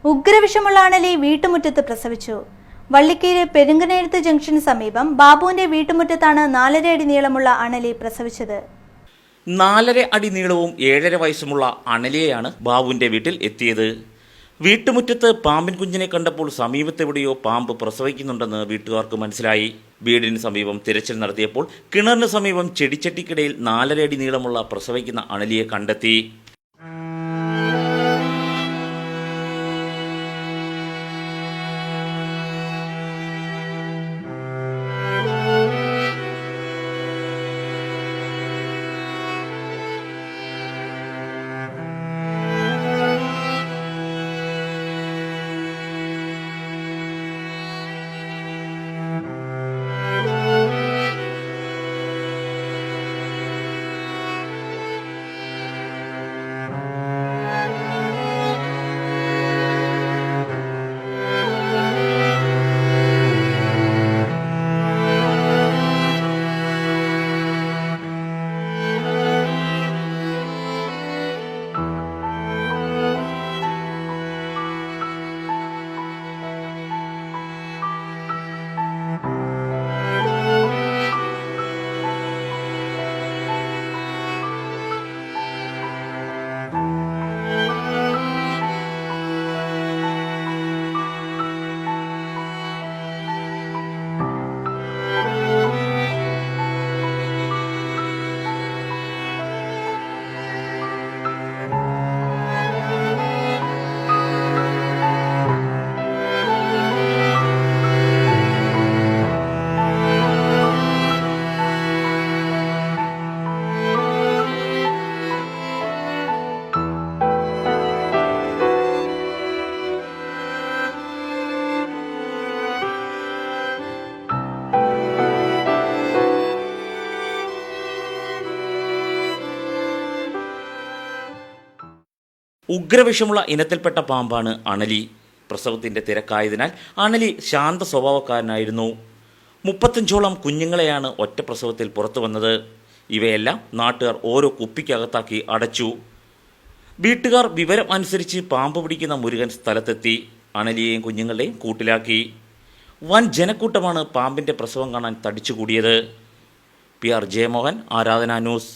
ഉഗ്രവിഷമുള്ള അണലി വീട്ടുമുറ്റത്ത് പ്രസവിച്ചു. വള്ളിക്കീര് പെരുങ്കനെഴുത്ത് ജംഗ്ഷന് സമീപം ബാബുവിന്റെ വീട്ടുമുറ്റത്താണ് 4.5 അടി നീളമുള്ള അണലി പ്രസവിച്ചത്. 4.5 അടി നീളവും 7.5 വയസ്സുമുള്ള അണലിയെയാണ് ബാബുവിന്റെ വീട്ടിൽ എത്തിയത്. വീട്ടുമുറ്റത്ത് പാമ്പിൻ കുഞ്ഞിനെ കണ്ടപ്പോൾ സമീപത്തെവിടെയോ പാമ്പ് പ്രസവിക്കുന്നുണ്ടെന്ന് വീട്ടുകാർക്ക് മനസ്സിലായി. വീടിന് സമീപം തിരച്ചിൽ നടത്തിയപ്പോൾ കിണറിന് സമീപം ചെടിച്ചട്ടിക്കിടയിൽ 4.5 അടി നീളമുള്ള പ്രസവിക്കുന്ന അണലിയെ കണ്ടെത്തി. ഉഗ്രവിഷമുള്ള ഇനത്തിൽപ്പെട്ട പാമ്പാണ് അണലി. പ്രസവത്തിൻ്റെ തിരക്കായതിനാൽ അണലി ശാന്ത സ്വഭാവക്കാരനായിരുന്നു. 35ഓളം കുഞ്ഞുങ്ങളെയാണ് ഒറ്റ പ്രസവത്തിൽ പുറത്തു വന്നത്. ഇവയെല്ലാം നാട്ടുകാർ ഓരോ കുപ്പിക്കകത്താക്കി അടച്ചു. വീട്ടുകാർ വിവരം അനുസരിച്ച് പാമ്പ് പിടിക്കുന്ന മുരുകൻ സ്ഥലത്തെത്തി അണലിയെയും കുഞ്ഞുങ്ങളെയും കൂട്ടിലാക്കി. വൻ ജനക്കൂട്ടമാണ് പാമ്പിൻ്റെ പ്രസവം കാണാൻ തടിച്ചുകൂടിയത്. PR ജയമോഹൻ, ആരാധന ന്യൂസ്.